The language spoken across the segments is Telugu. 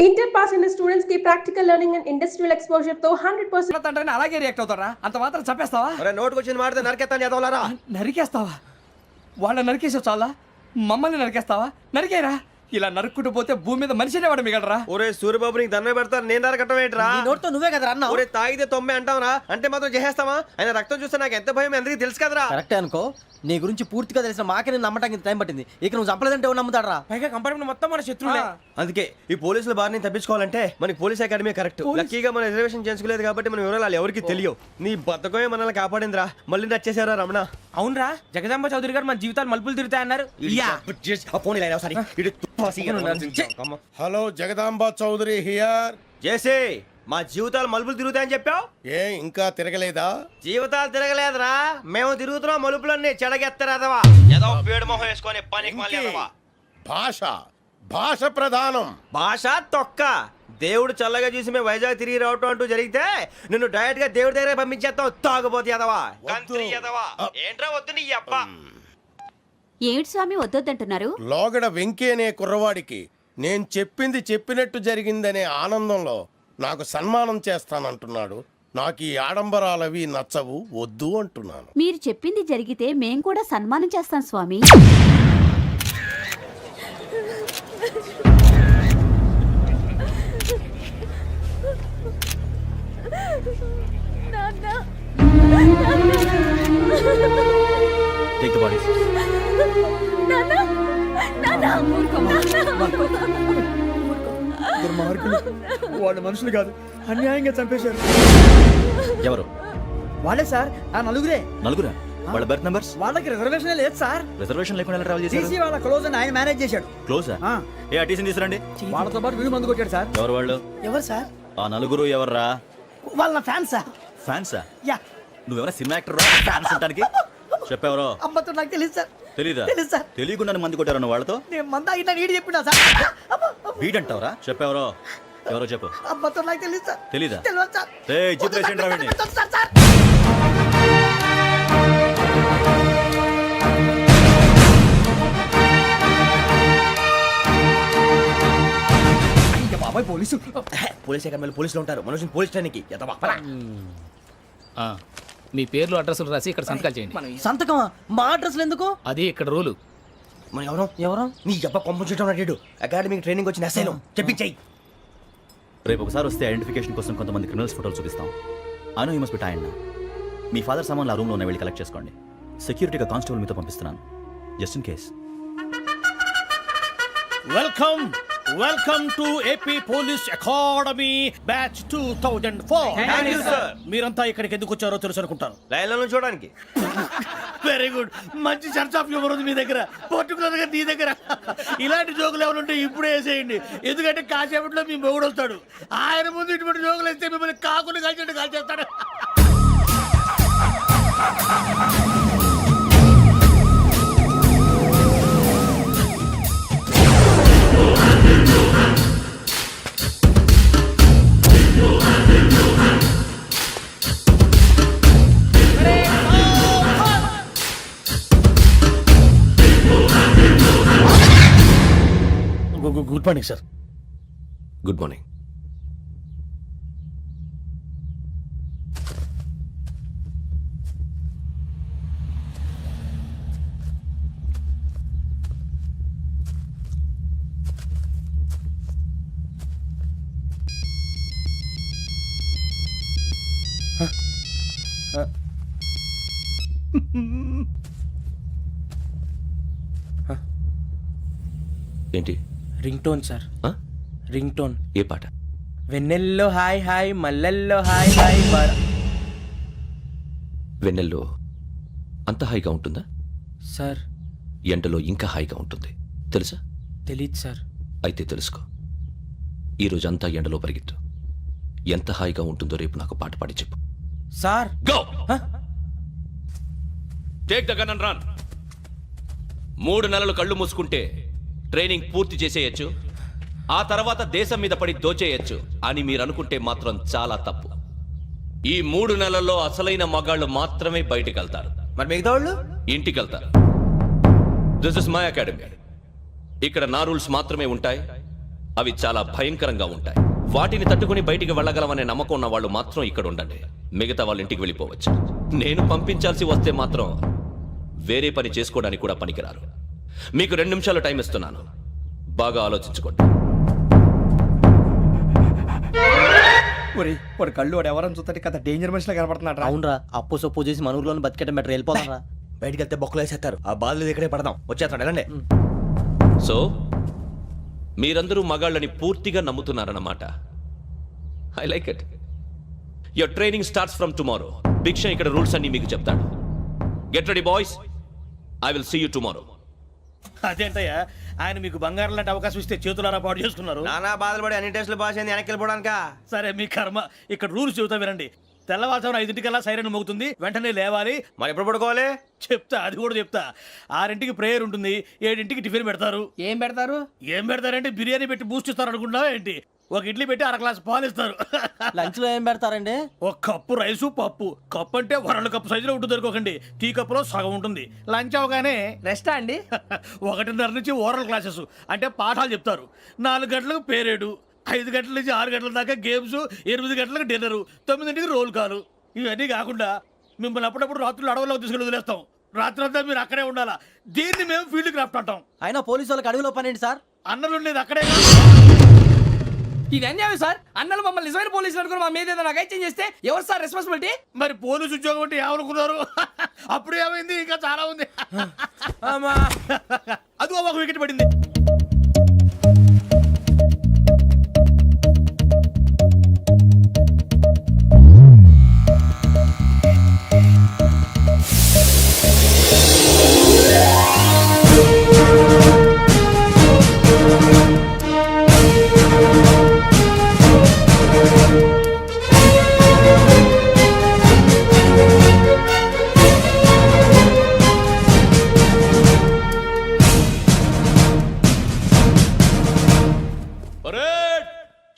ఇంటర్ పాస్ అయిన స్టూడెంట్స్ కి practical learning and industrial exposure తో 100% అంటే అలాగే రియాక్ట్ అవుతారా? అంత మాత్రం చంపేస్తావా? నోటుకు వచ్చింది మాడితే నరికేస్తాను చదవాలరా. నరికేస్తావా? వాళ్ళ నరికేసావు చాలా, మమ్మల్ని నరికేస్తావా? నరికేరా. ఇలా నరుక్కుంటూ పోతే భూమి మీద మనిషినే వాడు మిగలరా. ఒరే సూర్యబాబు నీకు దండ పెడతాను, నేను నరకటం ఏంట్రా? నోట్తో నువ్వే కదా అన్నా. ఒరే తాగితే తొమ్మే అంటావరా, అంటే మాత్రం చేసేస్తావా? ఆయన రక్తం చూస్తే నాకు ఎంత భయం అందరికీ తెలుసు కదరా. కరెక్టే అనుకో, నీ గురించి పూర్తిగా తెలిసిన మాకే నేను నమ్మటానికి ఇంత టైం పట్టింది. ఇక నువ్వు చంపలేదంటే ఎవరు నమ్ముతాడరా? పైగా కంపార్ట్మెంట్ మొత్తం మన శత్రువులే. అందుకే ఈ పోలీసుల బారిని తప్పించుకోవాలంటే మనకి పోలీస్ అకాడమీ కరెక్ట్. లక్కీగా మన రిజర్వేషన్ చేసుకోలేదు కాబట్టి మన వివరాలు ఎవరికి తెలియవు. నీ బద్దకమే మనల్ని కాపాడిందిరా. మళ్ళీ నచ్చేసారా రమణ? అవునరా, జగదాంబ చౌదరి గారు మన జీవితాలు మలుపులు తిరుగుతాయన్నారు. Hello, Jagadamba Chaudhary here. చేసే మా జీవితాలు మలుపులు తిరుగుతాయని చెప్పావు, ఏ ఇంకా తిరగలేదా? జీవితాలు తిరగలేదురా, మేము తిరుగుతున్నాం మలుపులన్నీ. చెడగెత్తరాదవా ఏదో పేడు మొహం వేసుకొని పనికి మాలేదవా. భాష భాష ప్రధానం. భాష తొక్క. దేవుడు చల్లగా చూసి మేము వైజాగ్ తిరిగి రావటం అంటూ జరిగితే నిన్ను డైరెక్ట్ గా దేవుడి దగ్గర పంపించేస్తాం. తాగబోతు ఎదవా, కంత్రి ఎదవా. ఏంట్రా వద్దు నీ అబ్బా. ఏమిటి స్వామి వద్దొద్దంటున్నారు? లోగడ వెంకీ అనే కుర్రవాడికి నేను చెప్పింది చెప్పినట్టు జరిగిందనే ఆనందంలో నాకు సన్మానం చేస్తానంటున్నాడు. నాకు ఈ ఆడంబరాలవి నచ్చవు, వద్దు అంటున్నాను. మీరు చెప్పింది జరిగితే మేం కూడా సన్మానం చేస్తాం స్వామి. Take the bodies. వాళ్ళు మనుషులు కాదు, అన్యాయంగా చంపేశారు. ఎవరు? వాళ్ళే సార్, ఆ నలుగురే. నలుగురా? వాళ్ళ బర్త్ నంబర్స్? వాళ్ళకి రిజర్వేషన్ లేదు సార్. రిజర్వేషన్ లేకుండా ఎలా ట్రావెల్ చేశారు? టీసీ వాళ్ళ క్లోజ్ అని ఆయన మేనేజ్ చేశాడు. క్లోజా? ఏ ఆ టీసీని తీసుకురండి. వాళ్ళతో పాటు వీడు మందు కొట్టాడు సార్. ఎవరు వాళ్ళు? ఎవరు సార్? ఆ నలుగురు ఎవర్రా? వాళ్ళ ఫ్యాన్సా? ఫ్యాన్సా? యా. నువ్వెవరా సినిమా యాక్టర్ రా ఫ్యాన్స్ అంటానికి? చెప్పెవరో? అమ్మతో నాకు తెలియదు సార్. తెలీదా? తెలీదు సార్. తెలియకుండా మంది కొట్టారన్న వాళ్ళతో? నేను మందా ఇట్లా నీడి చెప్పినా సార్. వీడంటావరా? చెప్పెవరో? ఎవరో చెప్పు. అమ్మతో నాకు తెలియదు సార్. తెలీదా? తెలియదు సార్. ఏయ్ జిప్ వేసేయండి రా వీడిని. Sir sir. బాబాయ్ పోలీసు. పోలీస్ అకాడమీలో పోలీసులు ఉంటారు, మనుషులు పోలీస్ ట్రైనింగ్కి ఎదవా. మీ పేర్లు అడ్రస్లు రాసి ఇక్కడ సంతకాలు చేయండి. సంతకమా? మా అడ్రస్లు ఎందుకు? అది ఇక్కడ రూలు. మన ఎవరో ఎవరు? నీ అబ్బ పంపించడం అడిగాడు. అకాడమీకి ట్రైనింగ్ వచ్చిన అసైలం చెప్పించాయి. రేపు ఒకసారి వస్తే ఐడెంటిఫికేషన్ కోసం కొంతమంది క్రిమినల్స్ ఫోటోలు చూపిస్తాం. అను యూ మస్ట్ బి టైండ్. మీ ఫాదర్ సామాన్లు ఆ రూమ్లో ఉన్న వెళ్ళి కలెక్ట్ చేసుకోండి. సెక్యూరిటీగా కానిస్టేబుల్ మీతో పంపిస్తున్నాను, just in case. Welcome to AP police academy batch 2004. మీరంతా ఇక్కడికి ఎందుకు వచ్చారో తెలుసు అనుకుంటాను. లైన్లను చూడడానికి. వెరీ గుడ్, మంచి చర్చ్ ఆఫ్ హ్యూమర్ ఉంది మీ దగ్గర, పర్టికులర్ గా నీ దగ్గర. ఇలాంటి జోకులు ఏమైనా ఉంటే ఇప్పుడే వేసేయండి, ఎందుకంటే కాసేపట్లో మీ మొగుడు వస్తాడు. ఆయన ముందు ఇటువంటి జోకులు వేస్తే మిమ్మల్ని కాకులు కాల్చేట్టు కాల్చేస్తాడు. Good morning sir. Good morning. ఏంటి? Ring tone sir, ring tone. ఏ పాట? వెన్నెల్లో హాయ్ హాయ్, మల్లెల్లో హాయ్ హాయ్. వెన్నెల్లో అంత హాయిగా ఉంటుందా సార్? ఎండలో ఇంకా హాయిగా ఉంటుంది తెలుసా? తెలీదు సార్. అయితే తెలుసుకో. ఈరోజు అంతా ఎండలో పరిగెత్తు. ఎంత హాయిగా ఉంటుందో రేపు నాకు పాట పాడి చెప్పు. Sir go take the gun and run. 3 నెలలు కళ్ళు మూసుకుంటే ట్రైనింగ్ పూర్తి చేసేయచ్చు, ఆ తర్వాత దేశం మీద పడి దోచేయచ్చు అని మీరు అనుకుంటే మాత్రం చాలా తప్పు. ఈ 3 నెలల్లో అసలైన మగాళ్ళు మాత్రమే బయటికి వెళ్తారు. మరి మిగతా వాళ్ళు ఇంటికి వెళ్తారు. This is my academy. ఇక్కడ నా రూల్స్ మాత్రమే ఉంటాయి. అవి చాలా భయంకరంగా ఉంటాయి. వాటిని తట్టుకుని బయటికి వెళ్ళగలమనే నమ్మకం ఉన్న వాళ్ళు మాత్రం ఇక్కడ ఉండండి. మిగతా వాళ్ళ ఇంటికి వెళ్ళిపోవచ్చు. నేను పంపించాల్సి వస్తే మాత్రం వేరే పని చేసుకోవడానికి కూడా పనికిరారు. మీకు 2 నిమిషాలు టైం ఇస్తున్నాను, బాగా ఆలోచించుకోండి. ఒరేయ్, వాడు కళ్ళు వాడు ఎవరైనా చూస్తే కదా డేంజర్ మనిషిలో కనపడుతున్నాడు. అవునరా, అప్పు సొప్పు చేసి మన ఊర్లో బతికేట బెటర్ వెళ్ళిపోతారా. బయటికి వెళ్తే బొక్కలు వేసేస్తారు. ఆ బాధలు ఇక్కడే పడదాం. వచ్చేస్తాడు వెళ్ళండి. సో మీరందరూ మగాళ్ళని పూర్తిగా నమ్ముతున్నారన్నమాట. I like it. Your training starts from tomorrow. Bhiksha ఇక్కడ రూల్స్ అన్ని మీకు చెప్తాడు. Get ready boys, I will see you tomorrow. అదేంటయ్యా, ఆయన మీకు బంగారం లాంటి అవకాశం ఇస్తే చేతులారా పాటు చేసుకున్నారు. నానా బాధలు పడి అన్ని టెస్టులు పాస్ అయింది, వెనక్కి వెళ్ళిపోవడానికా? సరే మీ కర్మ. ఇక్కడ రూల్స్ చెబుతా వినండి. తెల్లవారుజామున 5 సైరన్ మోగుతుంది, వెంటనే లేవాలి. మరి ఎప్పుడు పడుకోవాలి? చెప్తా, అది కూడా చెప్తా. 6 ప్రేయర్ ఉంటుంది, 7 టిఫిన్ పెడతారు. ఏం పెడతారు? ఏం పెడతారంటే బిర్యానీ పెట్టి బూస్ట్ ఇస్తారు అనుకుంటున్నావా ఏంటి? ఒక ఇడ్లీ పెట్టి 1 గ్లాస్ పాలు ఇస్తారు. లంచ్ లో ఏం పెడతారండి? ఒక కప్పు రైసు పప్పు. కప్పు అంటే వరల్డ్ కప్పు సైజులో ఉంటుంది అనుకోకండి. టీ కప్పులో సగం ఉంటుంది. లంచ్ అవగానే రెస్టా అండి? 1:30 నుంచి ఓరల్ క్లాసెస్ అంటే పాఠాలు చెప్తారు. 4 గంటలకు పేరేడు, 5 గంటల నుంచి 6 గంటల దాకా గేమ్స్, 8 గంటలకు డిన్నరు, 9ంటికి రోల్ కాలు. ఇవన్నీ కాకుండా మిమ్మల్ని అప్పుడప్పుడు రాత్రులు అడవుల్లో తీసుకెళ్ళి వదిలేస్తాం. రాత్రి అంతా మీరు అక్కడే ఉండాలా. దీన్ని మేము ఫీల్డ్ క్రాఫ్ట్ అంటాం. అయినా పోలీసు వాళ్ళకి అడవిలో పని ఏంటి సార్? అన్నలు ఉండేది అక్కడే. ఇది అన్యాయం సార్. అన్నలు మమ్మల్ని నిజమైన పోలీసులు అనుకుని మా మీద ఏదైనా అగైత్యం చేస్తే ఎవరు సార్ రెస్పాన్సిబిలిటీ? మరి పోలీసు ఉద్యోగం అంటే ఏమనుకున్నారు? అప్పుడు ఏమైంది? ఇంకా చాలా ఉంది. అది ఒక వికెట్ పడింది.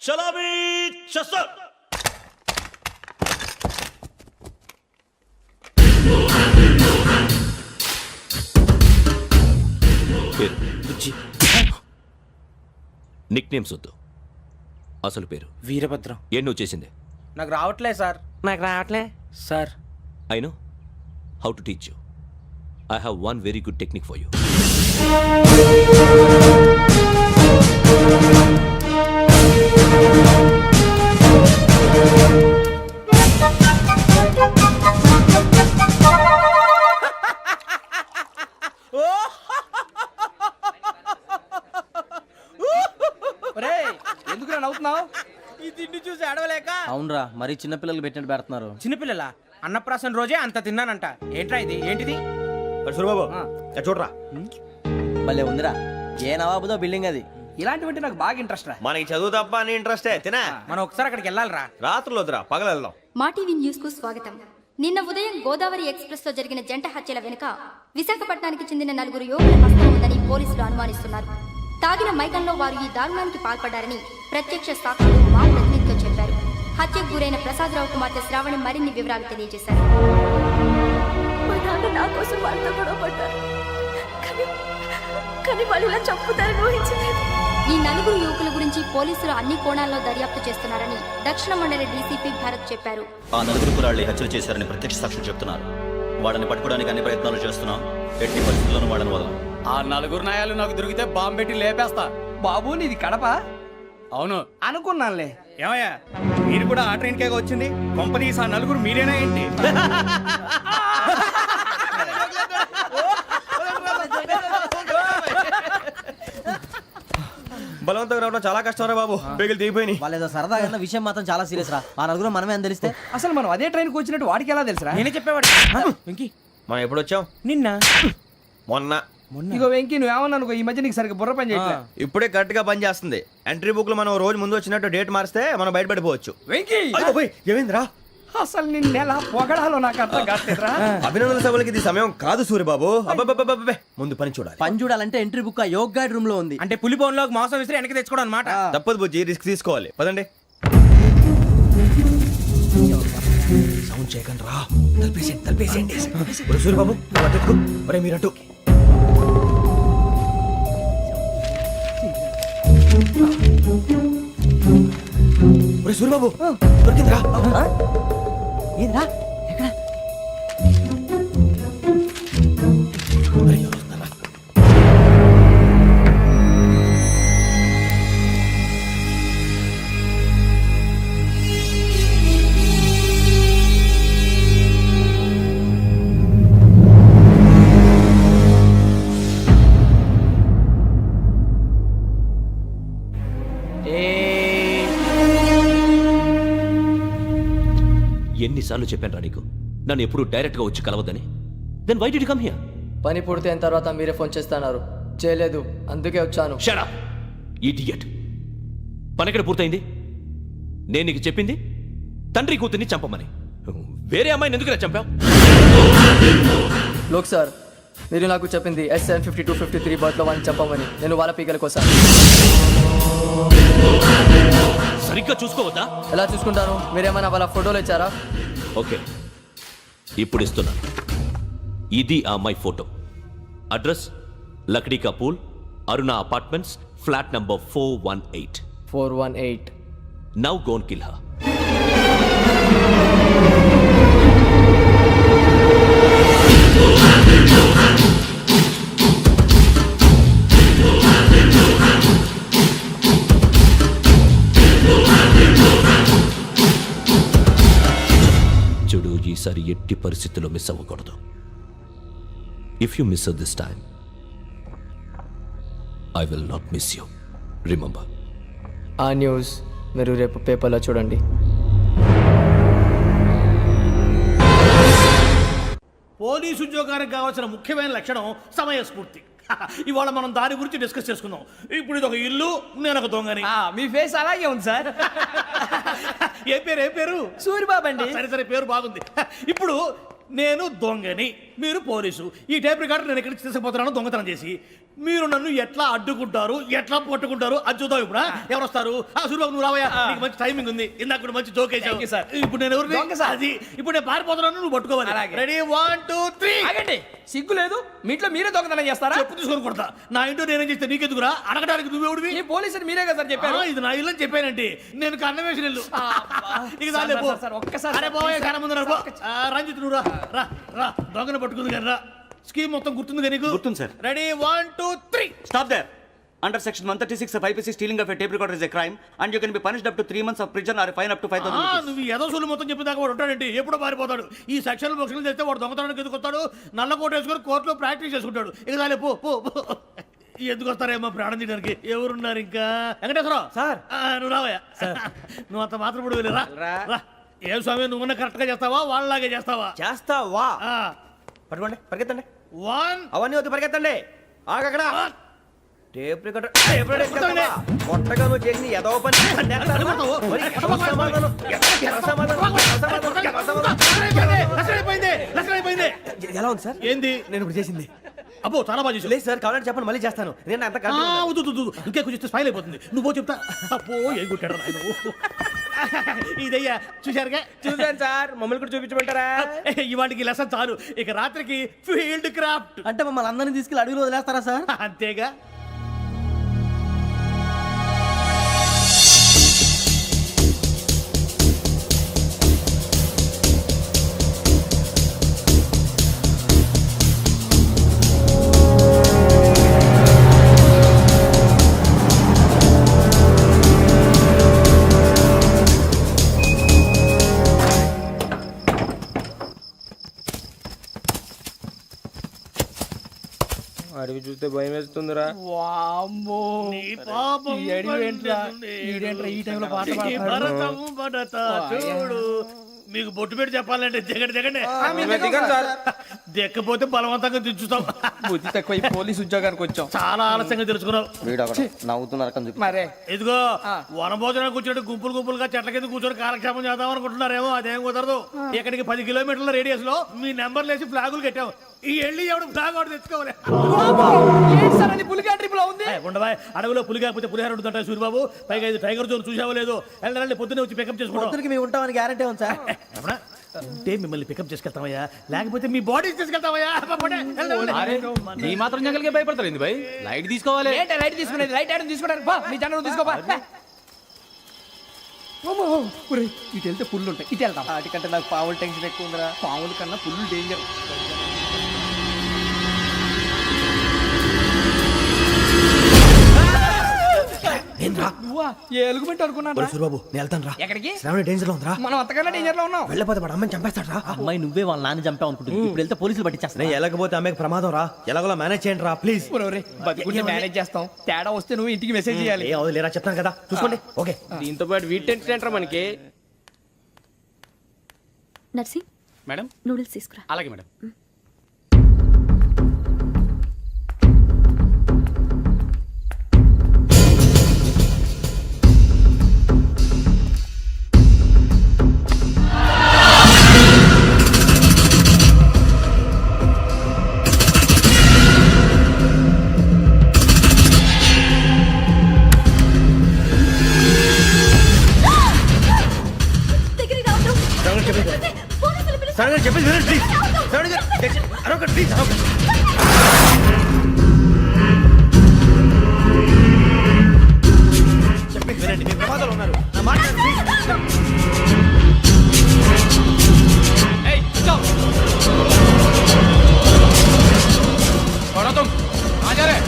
చలామీ చస్టర్. నిక్ నేమ్స్ వద్దు, అసలు పేరు. వీరభద్రం. ఏం నువ్వు చేసింది? నాకు రావట్లే సార్. నాకు రావట్లే sir. I know how to teach you. I have one very good technique for you. ఎందుకు నవ్వుతున్నావు? ఈ తిండి చూసి అడవలేక. అవునరా, మరి చిన్నపిల్లలు పెట్టినట్టు పెడుతున్నారు. చిన్నపిల్లల అన్నప్రాసన రోజే అంత తిన్నానంట. ఏంట్రా ఇది? ఏంటిది? సూరిబాబు చూడరా, భలే ఉందిరా. ఏ నవాబుదో బిల్డింగ్ అది. ఇలాంటివంటే నాకు బాగా ఇంట్రెస్ట్ రా. మనకి చదువు తప్ప అని ఇంట్రెస్టే. తినా మనం ఒకసారి అక్కడికి వెళ్ళాలిరా. రాత్రులు వద్దురా, పగలు వెళ్దాం. మా టీవీ న్యూస్ కు స్వాగతం. నిన్న ఉదయం గోదావరి ఎక్స్ప్రెస్ లో జరిగిన జంట హత్యల వెనుక విశాఖపట్నానికి చెందిన 4 యువకుల హస్తం ఉందని పోలీసులు అనుమానిస్తున్నారు. తాగిన మైకంలో వారు ఈ దారుణానికి పాల్పడ్డారని ప్రత్యక్ష సాక్షులు మా ప్రతినిధితో చెప్పారు. హత్యకు గురైన ప్రసాదరావు కుమార్తె శ్రావణి మరిన్ని వివరాలు తెలియజేశారు. నా కోసం వాళ్ళతో గొడవ పడ్డారు, కానీ వాళ్ళు ఇలా చంపుతారని ఊహించలేదు. ఈ 4 యువకుల గురించి పోలీసులు అన్ని కోణాల్లో దర్యాప్తు చేస్తున్నారని దక్షిణ మండలి డీసీపీ భరత్ చెప్పారు. ఆ 4 కురాళ్ళు హత్యలు చేశారని ప్రత్యక్ష సాక్షులు చెప్తున్నారు. వాళ్ళని పట్టుకోవడానికి అన్ని ప్రయత్నాలు చేస్తున్నాం. ఎట్టి పరిస్థితుల్లోనూ వాళ్ళని వదలం. ఆ 4 నాయాలు నాకు దొరికితే బాంబు పెట్టి లేపేస్తా. బాబు నీది కడప? అవును అనుకున్నానులే. ఏమయ్యా, మీరు కూడా ఆ ట్రైన్ కేగా వచ్చింది? కంపెనీస్ ఆ 4 మీరేనా ఏంటి? బలవంతంగా రావడం చాలా కష్టం రా బాబు. పేగులు దిగిపోయినాయి. వాళ్ళు ఏదో సరదాగా అన్న విషయం మాత్రం చాలా సీరియస్ రా. ఆ 4 మనమే అని తెలిస్తే అసలు మనం అదే ట్రైన్కి వచ్చినట్టు వాడికి ఎలా తెలుసురా? నేనే చెప్పేవాడు. వెంకీ, మనం ఎప్పుడు వచ్చాం? నిన్న మొన్న. ఇగో వెంకీ, నువ్వేమన్నా అనుకో, ఈ మధ్య నీకు సరిగ్గా బుర్ర పని చేయట్లేదు. ఇప్పుడే కరెక్ట్ గా పని చేస్తుంది. ఎంట్రీ బుక్ లో మనం రోజు ముందు వచ్చినట్టు డేట్ మారిస్తే మనం బయటపడిపోవచ్చు. వెంకీ, ఏమైందిరా? అసలు నిన్న ఎలా పొగడాలో నాకు అర్థం కాట్లేదురా. అభినందన సభలకి ఇది సమయం కాదు సూరిబాబు. అబ్బబ్బబ్బబ్బబ్బే, ముందు పని చూడాలి. పని చూడాలంటే ఎంట్రీ బుక్ ఆ యోగ్ గైడ్ రూమ్ లో ఉంది. అంటే పులి బోన్లోకి మాంసం విసిరి వెనక్కి తెచ్చుకోవడం అనమాట. తప్పదు బుజ్జి, రిస్క్ తీసుకోవాలి. పదండి. సౌండ్ చేయకండి రా. తలపేసేయండి. సూరిబాబు మీరటు. సూరిబాబు దొరికిందిరా. ఏంద్రా ఎక్కడ ఎన్నిసార్లు చెప్పాను రా నీకు నన్ను ఎప్పుడు డైరెక్ట్ గా వచ్చి కలవద్దని. Then why did you come here? పని పూర్తయిన తర్వాత మీరే ఫోన్ చేస్తున్నారు, చేయలేదు, అందుకే వచ్చాను. Shut up idiot. పని ఎక్కడ పూర్తయింది? నేను నీకు చెప్పింది తండ్రి కూతుర్ని చంపమని. వేరే అమ్మాయిని ఎందుకు చంపావు? లోక్ సార్, మీరు నాకు చెప్పింది SN5253 బర్త్లో వాళ్ళని చంపమని. నేను వాళ్ళ పీకల కోసం. సరిగ్గా చూసుకోవద్దా? ఎలా చూసుకుంటాను? మీరేమైనా వాళ్ళ ఫోటోలు ఇచ్చారా? ఓకే, ఇప్పుడు ఇస్తున్నాను. ఇది ఆ అమ్మాయి photo. Address Lakdi కపూల్, Aruna apartments, flat number 418. 418. Now go and kill her. చూడు, ఈసారి ఎట్టి పరిస్థితుల్లో మిస్ అవ్వకూడదు. If you miss this time I will not miss you. Remember. ఆ న్యూస్ మీరు రేపు పేపర్లో చూడండి. పోలీసు ఉద్యోగానికి కావాల్సిన ముఖ్యమైన లక్షణం సమయస్ఫూర్తి. ఇవాళ మనం దాని గురించి డిస్కస్ చేసుకుందాం. ఇప్పుడు ఇది ఒక ఇల్లు, నేను ఒక దొంగని. మీ ఫేస్ అలాగే ఉంది సార్. ఏ పేరు? సూరిబాబు అండి. సరే పేరు బాగుంది. ఇప్పుడు నేను దొంగని, మీరు పోలీసు. ఈ టైప్ రికార్డు నేను ఎక్కడికి తీసుకుపోతున్నాను దొంగతనం చేసి. మీరు నన్ను ఎట్లా అడ్డుకుంటారు, ఎట్లా పట్టుకుంటారు అది చూద్దాం. ఇప్పుడు ఎవరు వస్తారు? సూరిబాబు నువ్వు రావయ్యా, నీకు మంచి టైమింగ్ ఉంది. ఇందాక కూడా మంచి జోక్ వేసావు సార్. ఇప్పుడు నేను ఎవరు? అది ఇప్పుడు నేను పారిపోతున్నాను, నువ్వు పట్టుకోవాలి. రెడీ 1 2 3. ఆగండి, సిగ్గు లేదు? మీ ఇంట్లో మీరే దొంగతనం చేస్తారా? చెప్పు తీసుకొని కొడతా. నా ఇంట్లో నేనేం చేస్తే నీకెందుకురా? అడగడానికి నువ్వెవడివి? ఈ పోలీసులు మీరే కదా సార్ చెప్పారు. ఇది నా ఇల్లు అని చెప్పానంటే నేను కన్నవేసిన ఇల్లు. ఒక్కసారి రంజిత్ నువ్వు రా రా, దొంగను పట్టుకుంది కానీ రా. స్కీమ్ మొత్తం గుర్తుంది కానీ? గుర్తుంది sir. Ready 1 2 3. Stop there. Under section 136 of IPC, stealing of a tape recorder is a crime and you can be punished up to 3 months of prison or a fine up to 5,000 rupees. నువ్వు ఏదో సొల్లు మొత్తం చెప్పిన దాకా వాడు ఉంటాడండి, ఎప్పుడో పారిపోతాడు. ఈ సెక్షన్లు బొక్షన్లు చేస్తే వాడు దొంగతనానికి ఎందుకు వస్తాడు? నల్ల కోట వేసుకొని కోర్టులో ప్రాక్టీస్ చేసుకుంటాడు. ఇక చాలే పో పో పో. ఎందుకు వస్తారేమో ప్రాణం తీయడానికి. ఎవరున్నారు ఇంకా? వెంకటేశ్వరరావు సార్, నువ్వు రావయ్యా. నువ్వు అంత మాత్రం ఇప్పుడు వెళ్ళి రా. ఏ స్వామి, నువ్వున్న కరెక్ట్ గా చేస్తావా వాళ్ళలాగే చేస్తావా? చేస్తావా? పట్టుకోండి, పరిగెత్తండి. 1 అవన్నీ వద్దు, పరిగెత్తండి. ఆగక్కడ టేప్ రికార్డర్ కొట్టగా నువ్వు చేసిన ఏదో పని. ఎలా ఉంది సార్? ఏంది నేను ఇప్పుడు చేసింది? అబ్బో చాలా బాగా చేసావు. లేదు సార్, కావాలంటే చెప్పండి, మళ్ళీ చేస్తాను. నేను అంత ఇంకే కొంచెం స్మైల్ అయిపోతుంది. నువ్వు చెప్తా. అబ్బో ఏం కొట్టాడు ఆయన. ఇదయ్యా చూశారుగా? చూసాను సార్, మమ్మల్ని కూడా చూపించమంటారా? ఇవాటికి లెసన్ చాలు. ఇక రాత్రికి ఫీల్డ్ క్రాఫ్ట్. అంటే మమ్మల్ని అందరినీ తీసుకెళ్ళి అడుగులో వదిలేస్తారా సార్? అంతేగా. అడిగి చూస్తే భయం వేస్తుందిరా. చూడు, మీకు బొట్టు పెట్టి చెప్పాలంటే దిగండి. దిక్కపోతే బలవంతంగా దించుతాం. బుద్ధి తక్కువ, పోలీసు ఉద్యోగానికి వచ్చాం. చాలా ఆలస్యంగా తెలుసుకున్నావు. నవ్వుతున్నారు. మరే ఇదిగో వనభోజనానికి కూర్చోటి గుంపులుగా చెట్ల కింద కూర్చొని కాలక్షేపం చేద్దాం అనుకుంటున్నారేమో. అదేం కుదరదు. ఇక్కడికి 10 కిలోమీటర్ల రేడియస్ లో మీ నెంబర్లు వేసి ఫ్లాగులు కట్టాము. ఈ వెళ్ళి ఎవడు ఫ్లాగ్ ఒకటి తెచ్చుకోవాలి. పులిగా ట్రిప్ లో ఉంది. ఉండవా, అడవిలో పులి కాకపోతే పులిహార ఉంటుంటాయి సూరిబాబు. పైగా ఇది టైగర్ జోన్ చూసావో లేదో. వెళ్ళాలి, పొద్దున్నే వచ్చి పికప్ చేసుకుంటాం. మేము ఉంటామని గ్యారంటీ ఉంది సార్. అంటే మిమ్మల్ని పికప్ చేసుకెళ్తామయ్యా, లేకపోతే మీ బాడీ తీసుకెళ్తామయ్యా. ఈ మాత్రం జంగల్కే భయపడతారు ఏంది భయ్? లైట్ తీసుకోవాలి. లైట్ తీసుకునేది? లైట్ తీసుకుంటారు. మీ జనం తీసుకోవా. ఇటు వెళ్తే పుల్లు ఉంటాయి, ఇటు వెళ్దాం. వాటికంటే నాకు పావులు టెన్షన్ ఎక్కువ ఉందిరా. పాముల కన్నా పుల్లు డేంజర్. ఎలుగుబెట్టి అనుకున్నాను. సూరిబాబు నేను వెళ్తాను రా. ఎక్కడికి? శ్రావణి డేంజర్ లో ఉందిరా. మనం అంతకన్నా డేంజర్ లో ఉన్నాం. వెళ్ళపోతే వాడు అమ్మని చంపేస్తాడు రా. అమ్మాయి నువ్వే వాళ్ళ నాన్న చంపావు అనుకుంటుంది. ఇప్పుడు వెళ్తే పోలీసులు పట్టించేస్తా. నేను వెళ్ళకపోతే అమ్మాయికి ప్రమాదం రా. ఎలాగోలా మేనేజ్ చేయండి రా ప్లీజ్. బతుకుంటే మేనేజ్ చేస్తాం. తేడా వస్తే నువ్వు ఇంటికి మెసేజ్ చేయాలి. ఏ అవదు లేరా చెప్తాను కదా చూసుకోండి. ఓకే దీంతో పాటు వీటి టెన్షన్ ఏంట్రా మనకి? నర్సి మేడం నూడిల్స్ తీసుకురా. అలాగే మేడం. శ్రావణి గారు చెప్పేది వినండి ప్లీజ్. శ్రావణి గారు అరొకటి ప్లీజ్ అరొకటి. చెప్పేది వినండి, మీ ప్రమాదాలు ఉన్నారు. నా మాట వినండి, ప్లీజ్. ఏయ్ స్టాప్. छोड़ो तुम, कहाँ जा रहे?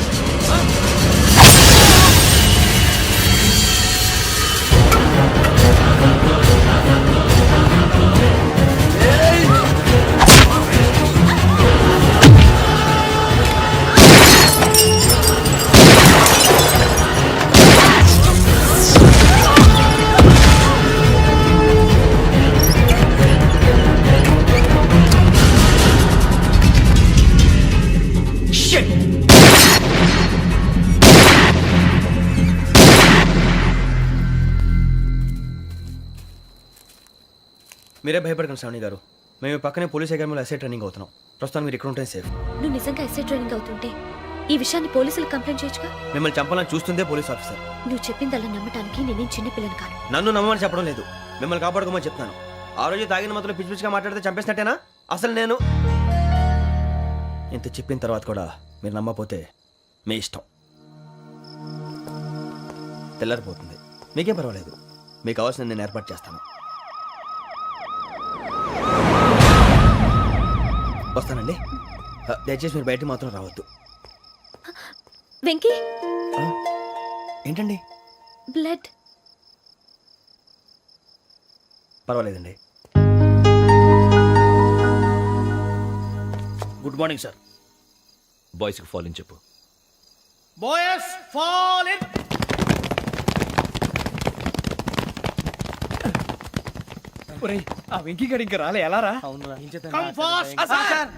हाँ? మీరే భయపడకండి శ్రావణి గారు. మేము పక్కనే పోలీస్ అకాడమీలో ఎస్ఐ ట్రైనింగ్ అవుతున్నాం. ప్రస్తుతం మీరు ఇక్కడ ఉంటే సేఫ్. నువ్వు నిజంగా ఎస్ఐ ట్రైనింగ్ అవుతుంటే ఈ విషయాన్ని పోలీసులకు కంప్లైంట్ చేయొచ్చుగా. మిమ్మల్ని చంపాలని చూస్తుందే పోలీస్ ఆఫీసర్. నువ్వు చెప్పిందల్లా నమ్మటానికి నేనేం చిన్న పిల్లని కాను. నన్ను నమ్మమని చెప్పడం లేదు, మిమ్మల్ని కాపాడుకోమని చెప్తాను. ఆ రోజు తాగిన మత్తులో పిచ్చి పిచ్చిగా మాట్లాడితే చంపేసినట్టేనా? అసలు నేను ఇంత చెప్పిన తర్వాత కూడా మీరు నమ్మపోతే మీ ఇష్టం. తెల్లారిపోతుంది, మీకేం పర్వాలేదు. మీకు కావాల్సిన నేను ఏర్పాటు చేస్తాను. వస్తానండి. దయచేసి మీరు బయట మాత్రం రావద్దు. వెంకీ ఏంటండి? బ్లడ్. పర్వాలేదండి. Good morning sir. బాయ్స్కి ఫాల్ ఇన్ చెప్పు. Boys fall in. ఆ వెంకీ గడి ఇంకా రాలే, ఎలా రా? Come fast sir.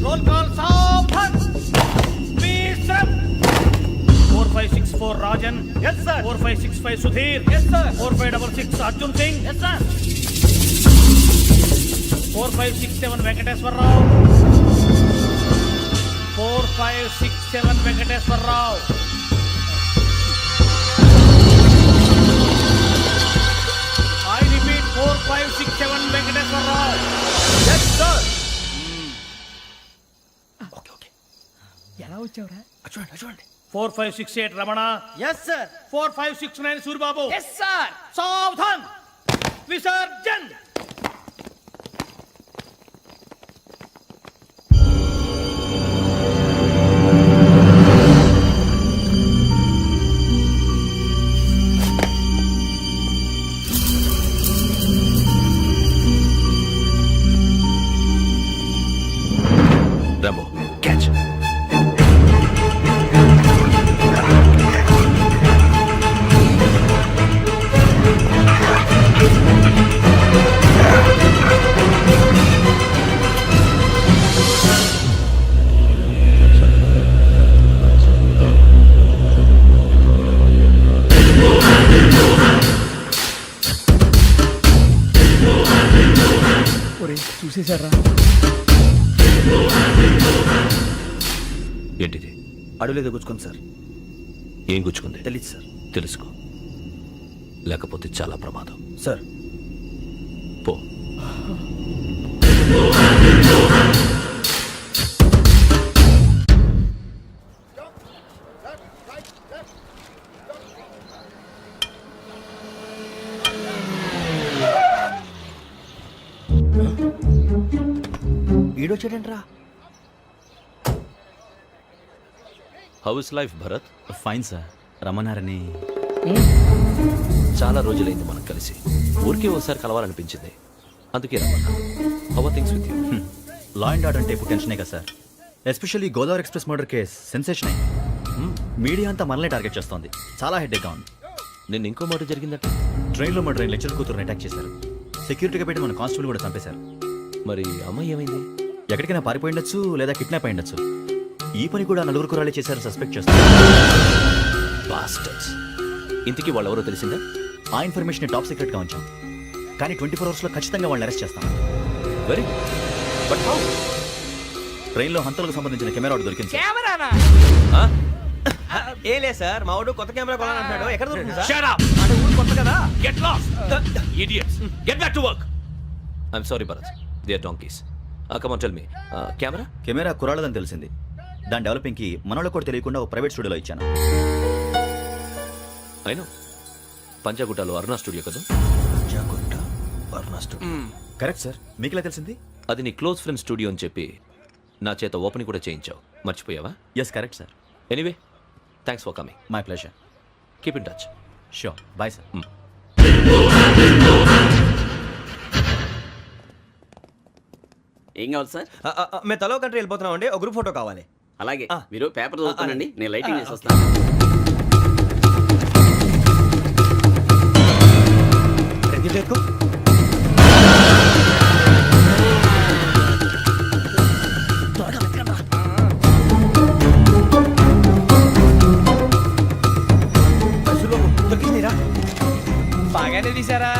Roll call సావధాన్. Please step. 4564 Rajan. yes sir. 4565 Sudheer. yes sir. 4566 Arjun Singh. yes sir. 4567 Venkateswararao. 4567 Venkateswararao. I repeat 4567 Venkateswararao. yes sir. Okay okay. ఎలా వచ్చావురా? చూడండి చూడండి. 4568 Ramana. Yes sir. 4569 Suribabu. Yes sir. సావధాన్. విసర్జన్. Rambo catch. చూసేశారా? ఏంటిది? అడుగులేదు గుచ్చుకుంది సార్. ఏం గుచ్చుకుంది? తెలీదు సార్. తెలుసుకో, లేకపోతే చాలా ప్రమాదం. సార్ పో. ఈడొచ్చాడంట్రా. How is life Bharat? Fine sir, రమ్మన్నారని. చాలా రోజులైంది మనం కలిసి. ఊరికే ఒకసారి కలవాలనిపించింది, అందుకే రమ్మన్నా. How are things with you? Law and order అంటే ఇప్పుడు టెన్షనే కదా సార్. Especially Godavari express murder case sensation అయింది. మీడియా అంతా మనల్ని టార్గెట్ చేస్తోంది. చాలా హెడ్ఏక్గా ఉంది. నిన్న ఇంకో మాట జరిగిందట. ట్రైన్లో మా ట్రైన్ లెక్చర్ కూతురుని అటాక్ చేశారు. సెక్యూరిటీగా పెట్టి మన కానిస్టేబుల్ కూడా చంపేశారు. మరి అమ్మాయి ఏమైంది? ఎక్కడికైనా పారిపోయి ఉండొచ్చు, లేదా కిడ్నాప్ అయి ఉండొచ్చు. ఈ పని కూడా నలుగురు కురాలే చేశారు సస్పెక్ట్ చేస్తారు. బాస్టర్స్. ఇంతకీ వాళ్ళు ఎవరో తెలిసిందా? ఆ ఇన్ఫర్మేషన్ టాప్ సీక్రెట్గా ఉంచాం, కానీ 24 అవర్స్లో ఖచ్చితంగా వాళ్ళని అరెస్ట్ చేస్తాం. Very but how? ట్రైన్లో హంతలకు సంబంధించిన కెమెరా ఒకటి దొరికింది సార్. ఏం లేదు సార్, మా వాడు కొత్త కెమెరా కొనాలంటున్నాడు. ఎక్కడ దొరుకుతుంది సార్? Shut up! అంటే ఊరు కొత్త కదా. Get lost! Idiots! Get back to work! I'm sorry, Bharat. They are donkeys. Come on, tell me. Camera? Camera కురాలదని తెలిసింది. దాని డెవలపింగ్కి మనోళ్ళకి కూడా తెలియకుండా ఒక ప్రైవేట్ స్టూడియోలో ఇచ్చాను. I know. పంజాగుట్టలో అరుణా స్టూడియో కదా? Correct sir. మీకు ఎలా తెలిసింది? అది నీ క్లోజ్ ఫ్రెండ్ స్టూడియో అని చెప్పి నా చేత ఓపెనింగ్ కూడా చేయించావు. మర్చిపోయావా? Yes correct sir. Anyway, thanks for coming. My pleasure. Keep in touch. Sure. Bye sir. ఏం కావాలి సార్? మేము తలో కంట్రీ వెళ్ళిపోతున్నాం అండి. ఒక గ్రూప్ ఫోటో కావాలి. అలాగే, మీరు పేపర్ చదువుతానండి, నేను లైటింగ్ చేసి వస్తాను. బాగానే తీసారా?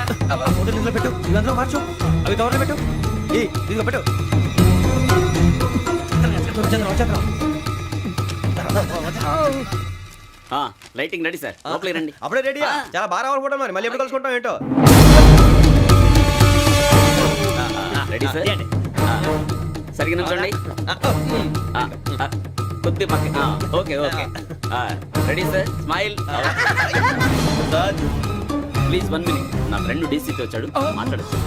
పెట్టు, ఇవి అందులో మార్చు, అవి కవర్లో పెట్టు. ఇదిగో పెట్టు. లైటింగ్ రెడీ సార్, లోపలికి రండి. అప్పుడే రెడీ? చాలా బాగా రావాలి ఫోటో. మరి మళ్ళీ ఎప్పుడు కలుసుకుంటాం ఏంటో. Ready sir. సరిగ్గా నిల్చోండి. కొద్ది పక్క. Okay okay. Ready sir. Smile. Please 1 minute. నా ఫ్రెండ్ డీసీతో వచ్చాడు, మాట్లాడచ్చు.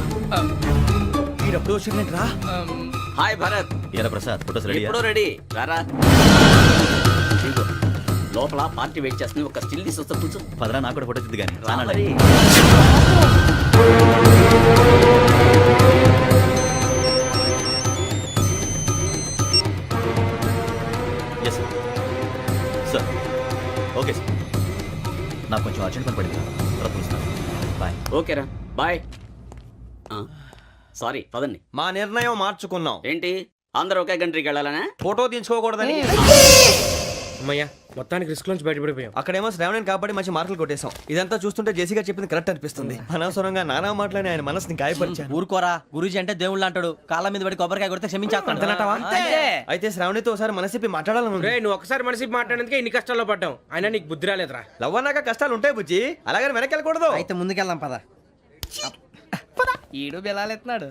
ఎప్పుడు వచ్చిందంటరా? హాయ్ భరత్. ఏరా ప్రసాద్, ఫోటోస్ రెడీ? ఎప్పుడో రెడీ. రారా. లోపల పార్టీ వెయిట్ చేస్తుంది, ఒక స్టిల్ తీసి వస్తా కూర్చో. పదరా, నాకు కూడా ఫోటో తిద్ది కానీ. Yes sir. ఓకే సార్, నాకు కొంచెం అర్జెంట్ పని పడింది, తర్వాత పిలుస్తాను. బాయ్. ఓకేరా, బాయ్. సారీ, పదండి. మా నిర్ణయం మార్చుకున్నాం. ఏంటి, అందరూ ఒకే కంట్రీకి వెళ్ళాలనే? ఫోటో తీసుకోకూడదని. అమ్మయ్యా, మొత్తానికి రిస్క్ నుంచి బయటపడిపోయాం. అక్కడేమో శ్రావణిని కాబట్టి మంచి మార్కులు కొట్టేశాం. ఇదంతా చూస్తుంటే జేసీగా చెప్పింది కరెక్ట్ అనిపిస్తుంది. అనవసరంగా నానా మాటలని ఆయన మనసుని గాయపరిచాను. ఊరుకోరా, గురూజీ అంటే దేవుళ్ళు అంటాడు. కాళ్ళ మీద పడి కొబ్బరికాయ కొడితే క్షమించేస్తాను. అయితే శ్రావణితో ఒకసారి మనసిప్పి మాట్లాడాలను. నువ్వు ఒకసారి మనసి మాట్లాడేందుకే ఇన్ని కష్టాల్లో పడ్డాం. అయినా నీకు బుద్ధి రాలేదురా. లవ్ అన్నాక కష్టాలు ఉంటాయి బుజ్జి, అలాగని వెనక్కి వెళ్ళకూడదు. అయితే ముందుకెళ్దాం పద. ఈడు బెలాలెత్తున్నాడు.